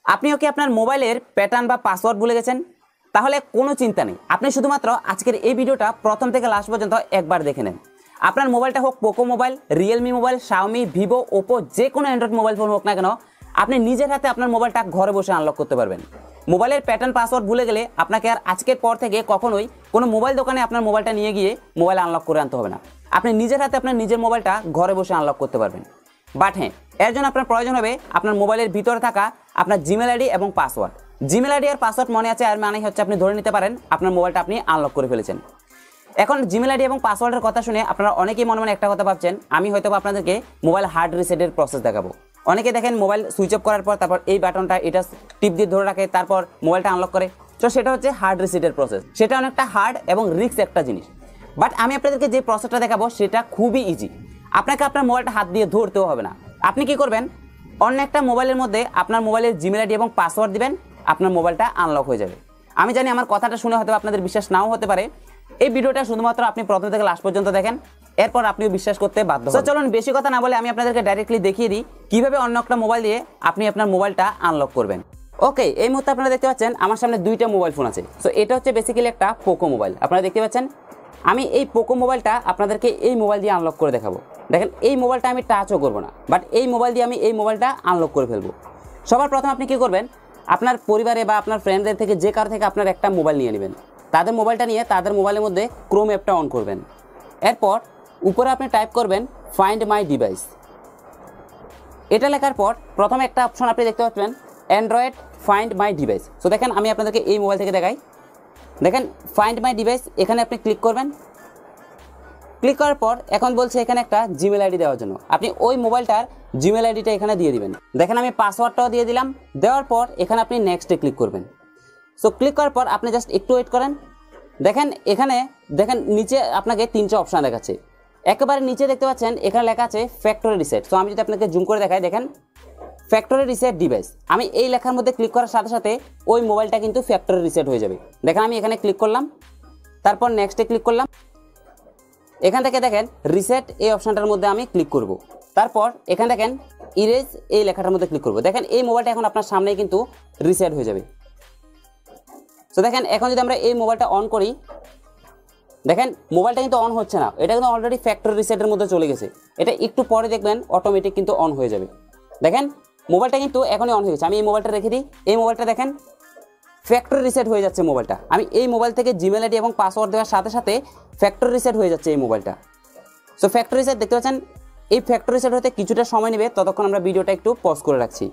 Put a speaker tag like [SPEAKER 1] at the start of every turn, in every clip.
[SPEAKER 1] আপনিও কি আপনার মোবাইলের প্যাটার্ন বা পাসওয়ার্ড ভুলে গেছেন? তাহলে কোনো চিন্তা নেই, আপনি শুধুমাত্র আজকের এই ভিডিওটা প্রথম থেকে লাস্ট পর্যন্ত একবার দেখে নেন। আপনার মোবাইলটা হোক Poco mobile, Realme mobile, Xiaomi, Vivo, Oppo, যে কোনো অ্যান্ড্রয়েড মোবাইল ফোন হোক না কেন, আপনি নিজের হাতে আপনার মোবাইলটা ঘরে বসে আনলক করতে পারবেন। মোবাইলের প্যাটার্ন পাসওয়ার্ড ভুলে গেলে আপনাকে আর আজকের পর থেকে কখনোই কোনো মোবাইল দোকানে আপনার মোবাইলটা নিয়ে গিয়ে মোবাইল আনলক করে আনতে হবে না। আপনি নিজের হাতে আপনার নিজের মোবাইলটা ঘরে বসে আনলক করতে পারবেন। বাট হ্যাঁ, এর জন্য আপনার প্রয়োজন হবে আপনার মোবাইলের ভিতরে থাকা আপনার জিমেল আইডি এবং পাসওয়ার্ড। জিমেল আইডি আর পাসওয়ার্ড মনে আছে, আর মানে হচ্ছে আপনি ধরে নিতে পারেন আপনার মোবাইলটা আপনি আনলক করে ফেলেছেন। এখন জিমেল আইডি এবং পাসওয়ার্ডের কথা শুনে আপনারা অনেকেই মনে মনে একটা কথা ভাবছেন, আমি হয়তো আপনাদেরকে মোবাইল হার্ড রিসেটের প্রসেস দেখাবো। অনেকে দেখেন মোবাইল সুইচ অফ করার পর তারপর এই বাটনটা এটা টিপ দিয়ে ধরে রাখে, তারপর মোবাইলটা আনলক করে। তো সেটা হচ্ছে হার্ড রিসেটের প্রসেস। সেটা অনেকটা হার্ড এবং রিস্ক একটা জিনিস। বাট আমি আপনাদেরকে যে প্রসেসটা দেখাবো সেটা খুবই ইজি। আপনাকে আপনার মোবাইলটা হাত দিয়ে ধরতেও হবে না। আপনি কি করবেন, অন্য একটা মোবাইলের মধ্যে আপনার মোবাইলের জিমেল আইডি এবং পাসওয়ার্ড দিবেন, আপনার মোবাইলটা আনলক হয়ে যাবে। আমি জানি আমার কথাটা শুনে হয়তো আপনাদের বিশ্বাস নাও হতে পারে। এই ভিডিওটা শুধুমাত্র আপনি প্রথম থেকে লাস্ট পর্যন্ত দেখেন, এরপর আপনিও বিশ্বাস করতে বাধ্য হবেন। চলুন বেশি কথা না বলে আমি আপনাদেরকে ডাইরেক্টলি দেখিয়ে দিই কিভাবে অন্য একটা মোবাইল দিয়ে আপনি আপনার মোবাইলটা আনলক করবেন। ওকে, এই মুহূর্তে আপনারা দেখতে পাচ্ছেন আমার সামনে দুইটা মোবাইল ফোন আছে। সো এটা হচ্ছে বেসিক্যালি একটা পোকো মোবাইল। আপনারা দেখতে পাচ্ছেন আমি এই পোকো মোবাইলটা আপনাদেরকে এই মোবাইল দিয়ে আনলক করে দেখাবো। দেখেন এই মোবাইলটা আমি টাচও করবো না, বাট এই মোবাইল দিয়ে আমি এই মোবাইলটা আনলক করে ফেলবো। সবার প্রথম আপনি কি করবেন, আপনার পরিবারে বা আপনার ফ্রেন্ডদের থেকে যে কারো থেকে আপনার একটা মোবাইল নিয়ে নেবেন। তাদের মোবাইলটা নিয়ে তাদের মোবাইলের মধ্যে ক্রোম অ্যাপটা অন করবেন। এরপর উপরে আপনি টাইপ করবেন ফাইন্ড মাই ডিভাইস। এটা লেখার পর প্রথমে একটা অপশন আপনি দেখতে পাচ্ছেন Android find my device. So দেখেন আমি আপনাদেরকে এই মোবাইল থেকে দেখাই। দেখেন ফাইন্ড মাই ডিভাইস, এখানে আপনি ক্লিক করবেন। ক্লিক করার পর এখন বলছে এখানে একটা জিমেল আইডি দেওয়ার জন্য। আপনি ওই মোবাইলটার জিমেল আইডিটা এখানে দিয়ে দিবেন। দেখেন আমি পাসওয়ার্ডটাও দিয়ে দিলাম। দেওয়ার পর এখানে আপনি নেক্সটে ক্লিক করবেন। সো ক্লিক করার পর আপনি জাস্ট একটু ওয়েট করেন। দেখেন এখানে দেখেন নিচে আপনাকে তিনটে অপশান দেখাচ্ছে। একেবারে নিচে দেখতে পাচ্ছেন এখানে লেখা আছে ফ্যাক্টরি রিসেট। সো আমি যদি আপনাকে জুম করে দেখাই, দেখেন ফ্যাক্টরি রিসেট ডিভাইস। আমি এই লেখার মধ্যে ক্লিক করার সাথে সাথে ওই মোবাইলটা কিন্তু ফ্যাক্টরি রিসেট হয়ে যাবে। দেখেন আমি এখানে ক্লিক করলাম, তারপর নেক্সটে ক্লিক করলাম। এখান থেকে দেখেন রিসেট এই অপশানটার মধ্যে আমি ক্লিক করব। তারপর এখানে দেখেন ইরেজ এই লেখাটার মধ্যে ক্লিক করব। দেখেন এই মোবাইলটা এখন আপনার সামনেই কিন্তু রিসেট হয়ে যাবে। তো দেখেন এখন যদি আমরা এই মোবাইলটা অন করি, দেখেন মোবাইলটা কিন্তু অন হচ্ছে না, এটা কিন্তু অলরেডি ফ্যাক্টরি রিসেটের মধ্যে চলে গেছে। এটা একটু পরে দেখবেন অটোমেটিক কিন্তু অন হয়ে যাবে। দেখেন মোবাইলটা কিন্তু এখনই অন হয়ে গেছে। আমি এই মোবাইলটা রেখে দিই। এই মোবাইলটা দেখেন ফ্যাক্টরি রিসেট হয়ে যাচ্ছে মোবাইলটা। আমি এই মোবাইল থেকে জিমেল আইডি এবং পাসওয়ার্ড দেওয়ার সাথে সাথে ফ্যাক্টরি রিসেট হয়ে যাচ্ছে এই মোবাইলটা। সো ফ্যাক্টরি রিসেট দেখতে পাচ্ছেন, এই ফ্যাক্টরি রিসেট হতে কিছুটা সময় নেবে, ততক্ষণ আমরা ভিডিওটা একটু পজ করে রাখছি।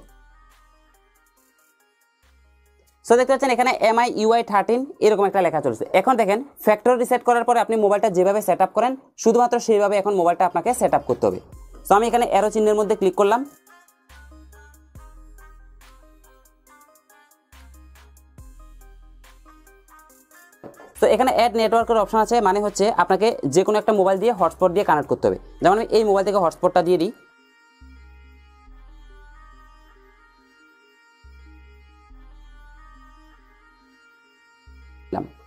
[SPEAKER 1] সো দেখতে পাচ্ছেন এখানে MIUI 13 এরকম একটা লেখা চলছে। এখন দেখেন ফ্যাক্টরি রিসেট করার পরে আপনি মোবাইলটা যেভাবে সেট আপ করেন শুধুমাত্র সেইভাবে এখন মোবাইলটা আপনাকে সেট আপ করতে হবে। সো আমি এখানে অ্যারো চিহ্নের মধ্যে ক্লিক করলাম। তো এখানে অ্যাড নেটওয়ার্কের অপশন আছে, মানে হচ্ছে আপনাকে যে কোনো একটা মোবাইল দিয়ে হটস্পট দিয়ে কানেক্ট করতে হবে। যেমন আমি এই মোবাইল থেকে হটস্পটটা দিয়ে দিই।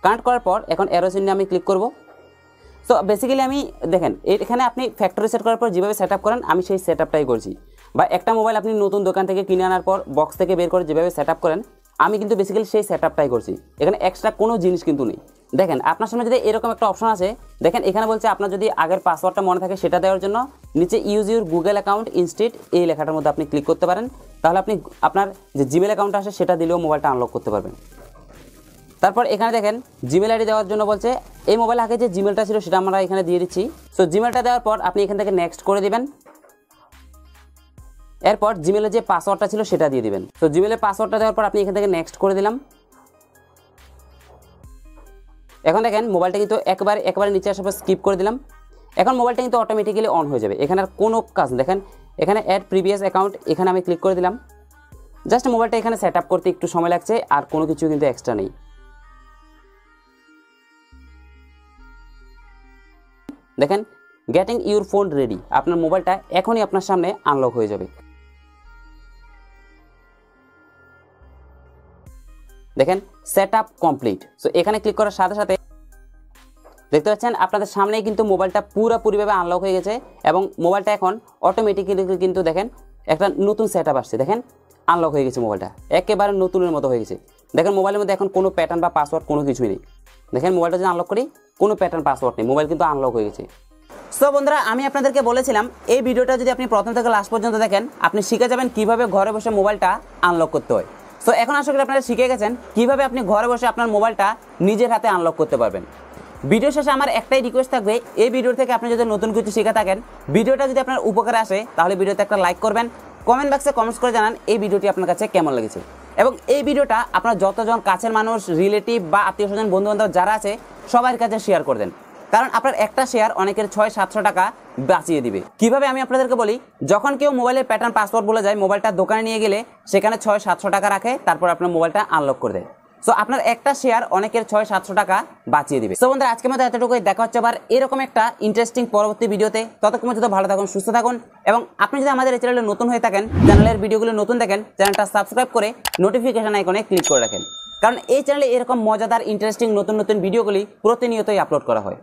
[SPEAKER 1] কানেক্ট করার পর এখন অ্যারো চিহ্নে আমি ক্লিক করব। সো বেসিক্যালি আমি দেখেন এখানে আপনি ফ্যাক্টরি সেট করার পর যেভাবে সেট আপ করেন আমি সেই সেট আপটাই করছি। বা একটা মোবাইল আপনি নতুন দোকান থেকে কিনে আনার পর বক্স থেকে বের করে যেভাবে সেট আপ করেন আমি কিন্তু বেসিক্যালি সেই সেট আপটাই করছি। এখানে এক্সট্রা কোনো জিনিস কিন্তু নেই। দেখেন আপনার সামনে যদি এরকম একটা অপশন আছে, দেখেন এখানে বলছে আপনার যদি আগের পাসওয়ার্ডটা মনে থাকে সেটা দেওয়ার জন্য নিচে use your Google account instead এই লেখাটার মধ্যে আপনি ক্লিক করতে পারেন। তাহলে আপনি আপনার যে জিমেল অ্যাকাউন্টটা আছে সেটা দিলেও মোবাইলটা আনলক করতে পারবেন। তারপর এখানে দেখেন জিমেল আইডি দেওয়ার জন্য বলছে, এই মোবাইল আগে যে জিমেলটা ছিল সেটা আমরা এখানে দিয়ে দিচ্ছি। সো জিমেলটা দেওয়ার পর আপনি এখান থেকে নেক্সট করে দিবেন। এরপর জিমেলের যে পাসওয়ার্ডটা ছিল সেটা দিয়ে দিবেন। তো জিমেলের পাসওয়ার্ডটা দেওয়ার পর আপনি এখান থেকে নেক্সট করে দিলাম। এখন দেখেন মোবাইলটা কিন্তু একবারে নিচে আসার পর স্কিপ করে দিলাম। এখন মোবাইলটা কিন্তু অটোমেটিক্যালি অন হয়ে যাবে। এখানে আর কোনো কাজ, দেখেন এখানে অ্যাড প্রিভিয়াস অ্যাকাউন্ট এখানে আমি ক্লিক করে দিলাম। জাস্ট মোবাইলটা এখানে সেট আপ করতে একটু সময় লাগছে, আর কোনো কিছু কিন্তু এক্সট্রা নেই। দেখেন গেটিং ইউর ফোন রেডি, আপনার মোবাইলটা এখনই আপনার সামনে আনলক হয়ে যাবে। দেখেন সেট আপ কমপ্লিট। সো এখানে ক্লিক করার সাথে সাথে দেখতে পাচ্ছেন আপনাদের সামনেই কিন্তু মোবাইলটা পুরোপুরিভাবে আনলক হয়ে গেছে এবং মোবাইলটা এখন অটোমেটিক্যালি কিন্তু দেখেন একটা নতুন সেট আপ আসছে। দেখেন আনলক হয়ে গেছে মোবাইলটা, একেবারে নতুনের মতো হয়ে গেছে। দেখেন মোবাইলের মধ্যে এখন কোনো প্যাটার্ন বা পাসওয়ার্ড কোনো কিছুই নেই। দেখেন মোবাইলটা যদি আনলক করি কোনো প্যাটার্ন পাসওয়ার্ড নেই, মোবাইল কিন্তু আনলক হয়ে গেছে। সো বন্ধুরা, আমি আপনাদেরকে বলেছিলাম এই ভিডিওটা যদি আপনি প্রথম থেকে লাস্ট পর্যন্ত দেখেন আপনি শিখে যাবেন কিভাবে ঘরে বসে মোবাইলটা আনলক করতে হয়। সো এখন আশা করি আপনারা শিখে গেছেন কিভাবে আপনি ঘরে বসে আপনার মোবাইলটা নিজের হাতে আনলক করতে পারবেন। ভিডিও শেষে আমার একটাই রিকোয়েস্ট থাকবে, এই ভিডিও থেকে আপনি যদি নতুন কিছু শিখে থাকেন, ভিডিওটা যদি আপনার উপকারে আসে তাহলে ভিডিওতে একটা লাইক করবেন, কমেন্ট বক্সে কমেন্টস করে জানান এই ভিডিওটি আপনার কাছে কেমন লেগেছে, এবং এই ভিডিওটা আপনার যতজন কাছের মানুষ, রিলেটিভ বা আত্মীয় স্বজন, বন্ধুবান্ধব যারা আছে সবার কাছে শেয়ার করে দেন, কারণ আপনার একটা শেয়ার অনেকের 600-700 টাকা বাঁচিয়ে দিবে। কিভাবে আমি আপনাদেরকে বলি, যখন কেউ মোবাইলের প্যাটার্ন পাসওয়ার্ড বলে যায়, মোবাইলটা দোকানে নিয়ে গেলে সেখানে 600-700 টাকা রাখে, তারপর আপনার মোবাইলটা আনলক করে দেয়। সো আপনার একটা শেয়ার অনেকের 600-700 টাকা বাঁচিয়ে দিবে। সো বন্ধুরা, আজকের মতো এতটুকুই, দেখা হচ্ছে আবার এরকম একটা ইন্টারেস্টিং পরবর্তী ভিডিওতে। ততক্ষণ পর্যন্ত ভালো থাকুন, সুস্থ থাকুন, এবং আপনি যদি আমাদের এই চ্যানেলে নতুন হয়ে থাকেন, চ্যানেলের ভিডিওগুলো নতুন দেখেন, চ্যানেলটা সাবস্ক্রাইব করে নোটিফিকেশন আইকনে ক্লিক করে রাখেন, কারণ এই চ্যানেলে এরকম মজাদার ইন্টারেস্টিং নতুন নতুন ভিডিওগুলি প্রতিনিয়তই আপলোড করা হয়।